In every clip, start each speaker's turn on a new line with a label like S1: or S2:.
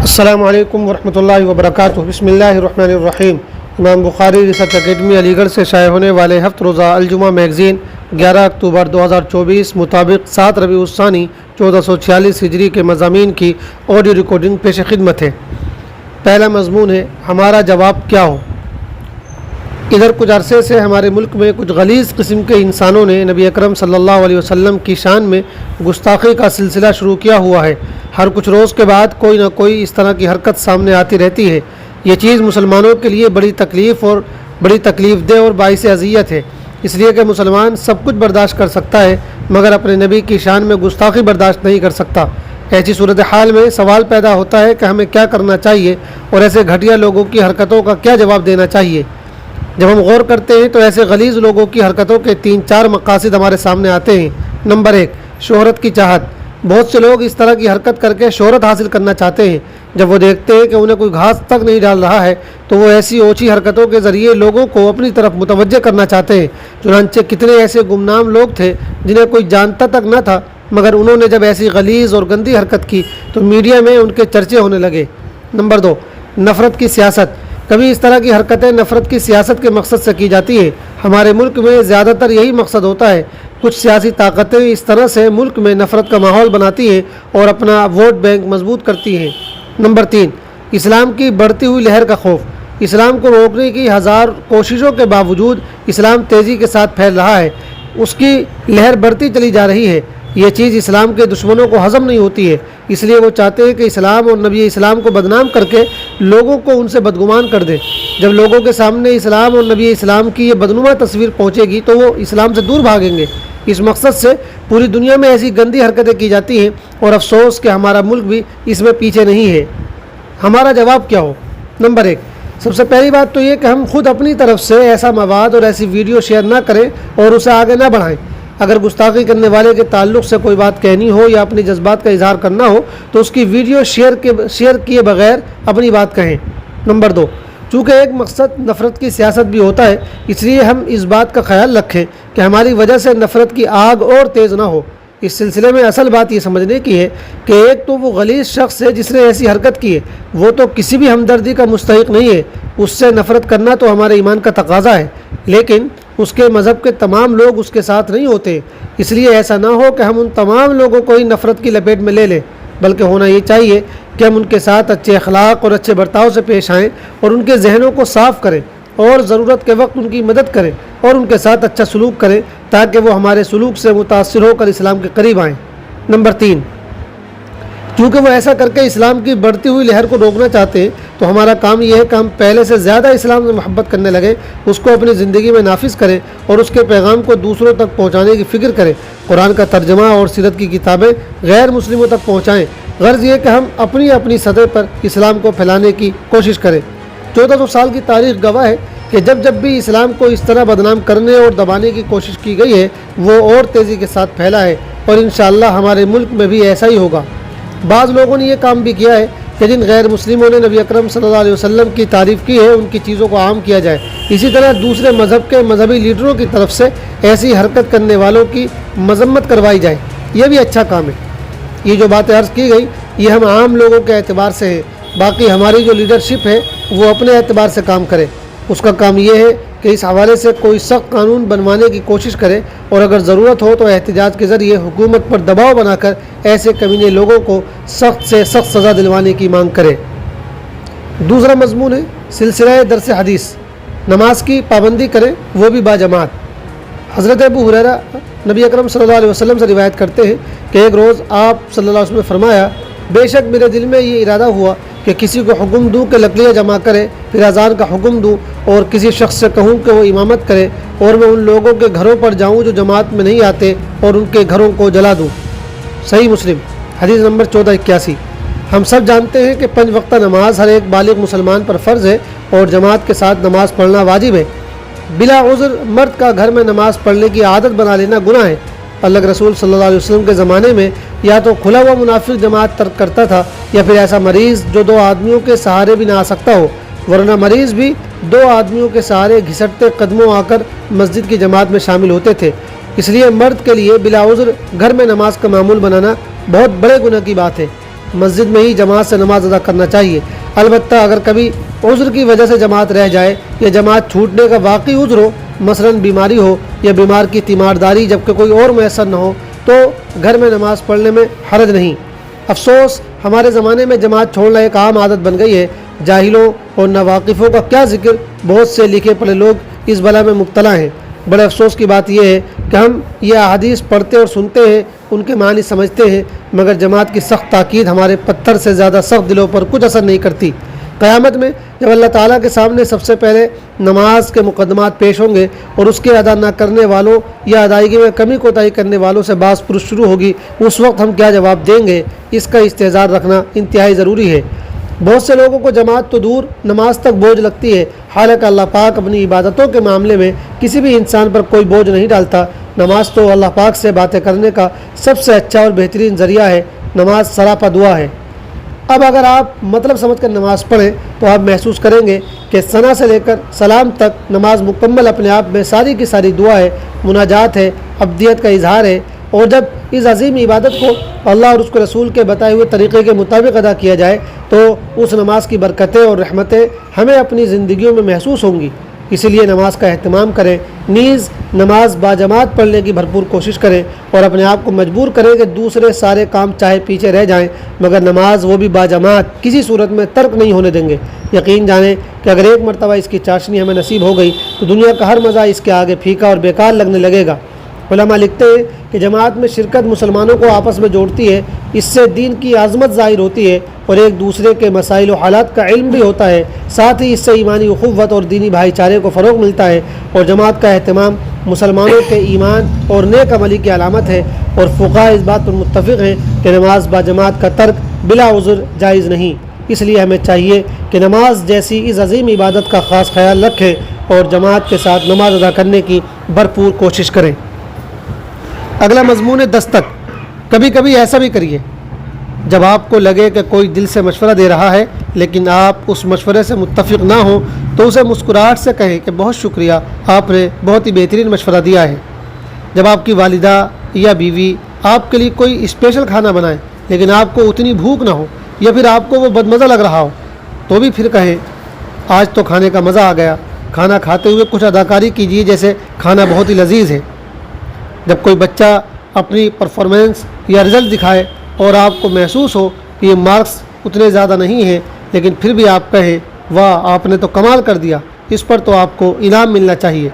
S1: السلام علیکم ورحمۃ اللہ وبرکاتہ۔ بسم اللہ الرحمن الرحیم۔ امام بخاری ریسرچ اکیڈمی علی گڑھ سے شائع ہونے والے ہفت روزہ الجمعہ میگزین 11 اکتوبر 2024 مطابق 7 ربیع الثانی 1446 ہجری کے مضامین کی آڈیو ریکارڈنگ پیش خدمت ہے۔ پہلا مضمون ہے ہمارا جواب کیا ہو۔ ادھر کچھ عرصے سے ہمارے ملک میں کچھ غلیظ قسم کے انسانوں نے نبی اکرم صلی اللہ علیہ وسلم کی شان میں گستاخی کا سلسلہ شروع کیا ہوا ہے۔ ہر کچھ روز کے بعد کوئی نہ کوئی اس طرح کی حرکت سامنے آتی رہتی ہے۔ یہ چیز مسلمانوں کے لیے بڑی تکلیف دہ اور باعث اذیت ہے، اس لیے کہ مسلمان سب کچھ برداشت کر سکتا ہے مگر اپنے نبی کی شان میں گستاخی برداشت نہیں کر سکتا۔ ایسی صورتحال میں سوال پیدا ہوتا ہے کہ ہمیں کیا کرنا چاہیے اور ایسے گھٹیا لوگوں کی حرکتوں کا کیا جواب دینا چاہیے۔ جب ہم غور کرتے ہیں تو ایسے غلیظ لوگوں کی حرکتوں کے 3-4 مقاصد ہمارے سامنے آتے ہیں۔ نمبر 1، شہرت کی چاہت۔ بہت سے لوگ اس طرح کی حرکت کر کے شہرت حاصل کرنا چاہتے ہیں۔ جب وہ دیکھتے ہیں کہ انہیں کوئی گھاس تک نہیں ڈال رہا ہے تو وہ ایسی اوچھی حرکتوں کے ذریعے لوگوں کو اپنی طرف متوجہ کرنا چاہتے ہیں۔ چنانچہ کتنے ایسے گمنام لوگ تھے جنہیں کوئی جانتا تک نہ تھا، مگر انہوں نے جب ایسی غلیظ اور گندی حرکت کی تو میڈیا میں ان کے چرچے ہونے لگے۔ نمبر 2، نفرت کی سیاست۔ کبھی اس طرح کی حرکتیں نفرت کی سیاست کے مقصد سے کی جاتی ہیں۔ ہمارے ملک میں زیادہ تر یہی مقصد ہوتا ہے۔ کچھ سیاسی طاقتیں اس طرح سے ملک میں نفرت کا ماحول بناتی ہیں اور اپنا ووٹ بینک مضبوط کرتی ہیں۔ نمبر 3، اسلام کی بڑھتی ہوئی لہر کا خوف۔ اسلام کو روکنے کی ہزار کوششوں کے باوجود اسلام تیزی کے ساتھ پھیل رہا ہے، اس کی لہر بڑھتی چلی جا رہی ہے۔ یہ چیز اسلام کے دشمنوں کو ہضم نہیں ہوتی ہے، اس لیے وہ چاہتے ہیں کہ اسلام اور نبی اسلام کو بدنام کر کے لوگوں کو ان سے بدگمان کر دیں۔ جب لوگوں کے سامنے اسلام اور نبی اسلام کی یہ بدنما تصویر پہنچے گی تو وہ اسلام سے دور بھاگیں گے۔ اس مقصد سے پوری دنیا میں ایسی گندی حرکتیں کی جاتی ہیں اور افسوس کہ ہمارا ملک بھی اس میں پیچھے نہیں ہے۔ ہمارا جواب کیا ہو۔ نمبر 1، سب سے پہلی بات تو یہ کہ ہم خود اپنی طرف سے ایسا مواد اور ایسی ویڈیو شیئر نہ کریں اور اسے آگے نہ بڑھائیں۔ اگر گستاخی کرنے والے کے تعلق سے کوئی بات کہنی ہو یا اپنی جذبات کا اظہار کرنا ہو تو اس کی ویڈیو شیئر کیے بغیر اپنی بات کہیں۔ نمبر 2، چونکہ ایک مقصد نفرت کی سیاست بھی ہوتا ہے، اس لیے ہم اس بات کا خیال رکھیں کہ ہماری وجہ سے نفرت کی آگ اور تیز نہ ہو۔ اس سلسلے میں اصل بات یہ سمجھنے کی ہے کہ ایک تو وہ غلیظ شخص ہے جس نے ایسی حرکت کی ہے، وہ تو کسی بھی ہمدردی کا مستحق نہیں ہے۔ اس سے نفرت کرنا تو ہمارے ایمان کا تقاضا ہے، لیکن اس کے مذہب کے تمام لوگ اس کے ساتھ نہیں ہوتے، اس لیے ایسا نہ ہو کہ ہم ان تمام لوگوں کو ہی نفرت کی لپیٹ میں لے لیں، بلکہ ہونا یہ چاہیے کہ ہم ان کے ساتھ اچھے اخلاق اور اچھے برتاؤ سے پیش آئیں اور ان کے ذہنوں کو صاف کریں اور ضرورت کے وقت ان کی مدد کریں اور ان کے ساتھ اچھا سلوک کریں تاکہ وہ ہمارے سلوک سے متاثر ہو کر اسلام کے قریب آئیں۔ نمبر 3، چونکہ وہ ایسا کر کے اسلام کی بڑھتی ہوئی لہر کو روکنا چاہتے ہیں تو ہمارا کام یہ ہے کہ ہم پہلے سے زیادہ اسلام سے محبت کرنے لگیں، اس کو اپنی زندگی میں نافذ کریں اور اس کے پیغام کو دوسروں تک پہنچانے کی فکر کریں۔ قرآن کا ترجمہ اور سیرت کی کتابیں غیر مسلموں تک پہنچائیں۔ غرض یہ کہ ہم اپنی سطح پر اسلام کو پھیلانے کی کوشش کریں۔ 1400 سال کی تاریخ گواہ ہے کہ جب بھی اسلام کو اس طرح بدنام کرنے اور دبانے کی کوشش کی گئی ہے وہ اور تیزی کے ساتھ پھیلا ہے، اور انشاءاللہ ہمارے ملک میں بھی ایسا ہی ہوگا۔ بعض لوگوں نے یہ کام بھی کیا ہے کہ جن غیر مسلموں نے نبی اکرم صلی اللہ علیہ وسلم کی تعریف کی ہے ان کی چیزوں کو عام کیا جائے۔ اسی طرح دوسرے مذہب کے مذہبی لیڈروں کی طرف سے ایسی حرکت کرنے والوں کی مذمت کروائی جائے، یہ بھی اچھا کام ہے۔ یہ جو باتیں عرض کی گئی یہ ہم عام لوگوں کے اعتبار سے ہیں، باقی ہماری جو لیڈرشپ ہے وہ اپنے اعتبار سے کام کرے۔ اس کا کام یہ ہے کہ اس حوالے سے کوئی سخت قانون بنوانے کی کوشش کرے اور اگر ضرورت ہو تو احتجاج کے ذریعے حکومت پر دباؤ بنا کر ایسے کمینے لوگوں کو سخت سے سخت سزا دلوانے کی مانگ کرے۔ دوسرا مضمون ہے سلسلہ درس حدیث۔ نماز کی پابندی کریں، وہ بھی باجماعت۔ حضرت ابو ہریرہ نبی اکرم صلی اللہ علیہ وسلم سے روایت کرتے ہیں کہ ایک روز آپ صلی اللہ علیہ وسلم نے فرمایا، بے شک میرے دل میں یہ ارادہ ہوا کہ کسی کو حکم دوں کہ لکڑیاں جمع کرے، پھر اذان کا حکم دوں اور کسی شخص سے کہوں کہ وہ امامت کرے اور میں ان لوگوں کے گھروں پر جاؤں جو جماعت میں نہیں آتے اور ان کے گھروں کو جلا دوں۔ صحیح مسلم حدیث نمبر 1481۔ ہم سب جانتے ہیں کہ 5 وقتہ نماز ہر ایک بالغ مسلمان پر فرض ہے اور جماعت کے ساتھ نماز پڑھنا واجب ہے۔ بلا عذر مرد کا گھر میں نماز پڑھنے کی عادت بنا لینا گناہ ہے۔ اللہ کے رسول صلی اللہ علیہ وسلم کے زمانے میں یا تو کھلا ہوا منافق جماعت ترک کرتا تھا یا پھر ایسا مریض جو 2 آدمیوں کے سہارے بھی نہ آ سکتا ہو، ورنہ مریض بھی 2 آدمیوں کے سہارے گھسٹتے قدموں آ کر مسجد کی جماعت میں شامل ہوتے تھے۔ اس لیے مرد کے لیے بلا عذر گھر میں نماز کا معمول بنانا بہت بڑے گناہ کی بات ہے۔ مسجد میں ہی جماعت سے نماز ادا کرنا چاہیے۔ البتہ اگر کبھی عذر کی وجہ سے جماعت رہ جائے یا جماعت چھوٹنے کا واقعی عذر ہو، مثلا بیماری ہو یا بیمار کی تیمارداری جبکہ کوئی اور میسر نہ ہو، تو گھر میں نماز پڑھنے میں حرج نہیں۔ افسوس ہمارے زمانے میں جماعت چھوڑنا ایک عام عادت بن گئی ہے۔ جاہلوں اور ناواقفوں کا کیا ذکر، بہت سے لکھے پڑھے لوگ اس بلا میں مبتلا ہیں۔ بڑے افسوس کی بات یہ ہے کہ ہم یہ احادیث پڑھتے اور سنتے ہیں، ان کے معنی سمجھتے ہیں، مگر جماعت کی سخت تاکید ہمارے پتھر سے زیادہ سخت دلوں پر کچھ اثر نہیں کرتی۔ قیامت میں جب اللہ تعالیٰ کے سامنے سب سے پہلے نماز کے مقدمات پیش ہوں گے اور اس کے ادا نہ کرنے والوں یا ادائیگی میں کمی کوتاہی کرنے والوں سے باز پرس شروع ہوگی، اس وقت ہم کیا جواب دیں گے؟ اس کا استحضار رکھنا انتہائی ضروری ہے۔ بہت سے لوگوں کو جماعت تو دور نماز تک بوجھ لگتی ہے، حالانکہ اللہ پاک اپنی عبادتوں کے معاملے میں کسی بھی انسان پر کوئی بوجھ نہیں ڈالتا۔ نماز تو اللہ پاک سے باتیں کرنے کا سب سے اچھا اور بہترین ذریعہ ہے۔ نماز سراپا دعا ہے۔ اب اگر آپ مطلب سمجھ کر نماز پڑھیں تو آپ محسوس کریں گے کہ ثنا سے لے کر سلام تک نماز مکمل اپنے آپ میں ساری کی ساری دعا ہے، مناجات ہے، عبدیت کا اظہار ہے، اور جب اس عظیم عبادت کو اللہ اور اس کے رسول کے بتائے ہوئے طریقے کے مطابق ادا کیا جائے تو اس نماز کی برکتیں اور رحمتیں ہمیں اپنی زندگیوں میں محسوس ہوں گی۔ اسی لیے نماز کا اہتمام کریں، نیز نماز باجماعت پڑھنے کی بھرپور کوشش کریں اور اپنے آپ کو مجبور کریں کہ دوسرے سارے کام چاہے پیچھے رہ جائیں مگر نماز وہ بھی باجماعت کسی صورت میں ترک نہیں ہونے دیں گے۔ یقین جانیں کہ اگر ایک مرتبہ اس کی چاشنی ہمیں نصیب ہو گئی تو دنیا کا ہر مزہ اس کے آگے پھیکا اور بیکار لگنے لگے گا۔ علماء لکھتے ہیں کہ جماعت میں شرکت مسلمانوں کو آپس میں جوڑتی ہے، اس سے دین کی عظمت ظاہر ہوتی ہے اور ایک دوسرے کے مسائل و حالات کا علم بھی ہوتا ہے، ساتھ ہی اس سے ایمانی اخوت اور دینی بھائی چارے کو فروغ ملتا ہے، اور جماعت کا اہتمام مسلمانوں کے ایمان اور نیک عملی کی علامت ہے، اور فقہاء اس بات پر متفق ہیں کہ نماز باجماعت کا ترک بلا عذر جائز نہیں۔ اس لیے ہمیں چاہیے کہ نماز جیسی اس عظیم عبادت کا خاص خیال رکھیں اور جماعت کے ساتھ نماز ادا کرنے کی بھرپور کوشش کریں۔ اگلا مضمون ہے دستک۔ کبھی کبھی ایسا بھی کریے جب آپ کو لگے کہ کوئی دل سے مشورہ دے رہا ہے لیکن آپ اس مشورے سے متفق نہ ہوں تو اسے مسکراہٹ سے کہیں کہ بہت شکریہ، آپ نے بہت ہی بہترین مشورہ دیا ہے۔ جب آپ کی والدہ یا بیوی آپ کے لیے کوئی اسپیشل کھانا بنائیں لیکن آپ کو اتنی بھوک نہ ہو یا پھر آپ کو وہ بدمزہ لگ رہا ہو تو بھی پھر کہیں آج تو کھانے کا مزہ آ گیا۔ کھانا کھاتے ہوئے کچھ اداکاری کیجیے جیسے کھانا بہت ہی لذیذ ہے۔ جب کوئی بچہ اپنی پرفارمنس یا رزلٹ دکھائے اور آپ کو محسوس ہو کہ یہ مارکس اتنے زیادہ نہیں ہیں لیکن پھر بھی آپ کہیں واہ آپ نے تو کمال کر دیا، اس پر تو آپ کو انعام ملنا چاہیے۔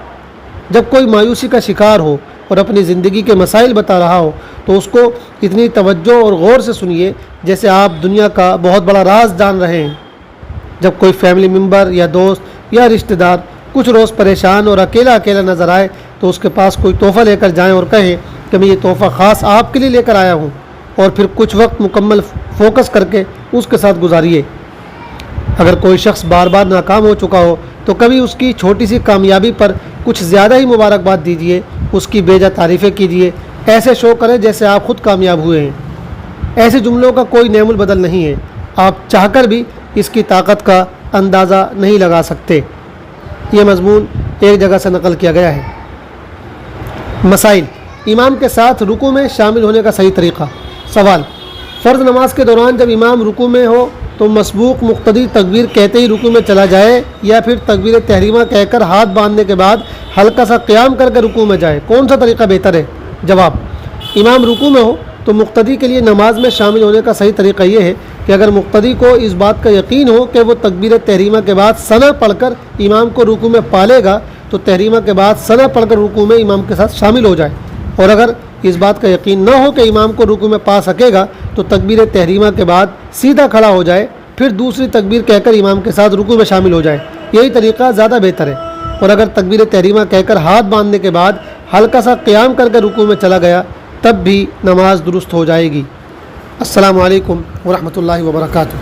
S1: جب کوئی مایوسی کا شکار ہو اور اپنی زندگی کے مسائل بتا رہا ہو تو اس کو اتنی توجہ اور غور سے سنیے جیسے آپ دنیا کا بہت بڑا راز جان رہے ہیں۔ جب کوئی فیملی ممبر یا دوست یا رشتہ دار کچھ روز پریشان اور اکیلا نظر آئے تو اس کے پاس کوئی تحفہ لے کر جائیں اور کہیں کہ میں یہ تحفہ خاص آپ کے لیے لے کر آیا ہوں، اور پھر کچھ وقت مکمل فوکس کر کے اس کے ساتھ گزاریے۔ اگر کوئی شخص بار بار ناکام ہو چکا ہو تو کبھی اس کی چھوٹی سی کامیابی پر کچھ زیادہ ہی مبارکباد دیجیے، اس کی بے جا تعریفیں کیجیے، ایسے شو کریں جیسے آپ خود کامیاب ہوئے ہیں۔ ایسے جملوں کا کوئی نعم البدل نہیں ہے، آپ چاہ کر بھی اس کی طاقت کا اندازہ نہیں لگا سکتے۔ یہ مضمون ایک جگہ سے نقل کیا گیا ہے۔ مسائل: امام کے ساتھ رکوع میں شامل ہونے کا صحیح طریقہ۔ سوال: فرض نماز کے دوران جب امام رکوع میں ہو تو مسبوق مقتدی تکبیر کہتے ہی رکوع میں چلا جائے یا پھر تکبیر تحریمہ کہہ کر ہاتھ باندھنے کے بعد ہلکا سا قیام کر کے رکوع میں جائے، کون سا طریقہ بہتر ہے؟ جواب: امام رکوع میں ہو تو مقتدی کے لیے نماز میں شامل ہونے کا صحیح طریقہ یہ ہے کہ اگر مقتدی کو اس بات کا یقین ہو کہ وہ تکبیر تحریمہ کے بعد ثنا پڑھ کر امام کو رکوع میں پالے گا تو تحریمہ کے بعد ثنا پڑھ کر رکوع میں امام کے ساتھ شامل ہو جائے، اور اگر اس بات کا یقین نہ ہو کہ امام کو رکوع میں پا سکے گا تو تکبیر تحریمہ کے بعد سیدھا کھڑا ہو جائے، پھر دوسری تکبیر کہہ کر امام کے ساتھ رکوع میں شامل ہو جائے۔ یہی طریقہ زیادہ بہتر ہے۔ اور اگر تکبیر تحریمہ کہہ کر ہاتھ باندھنے کے بعد ہلکا سا قیام کر کے رکوع میں چلا گیا تب بھی نماز درست ہو جائے گی۔ السلام علیکم ورحمۃ اللہ وبرکاتہ۔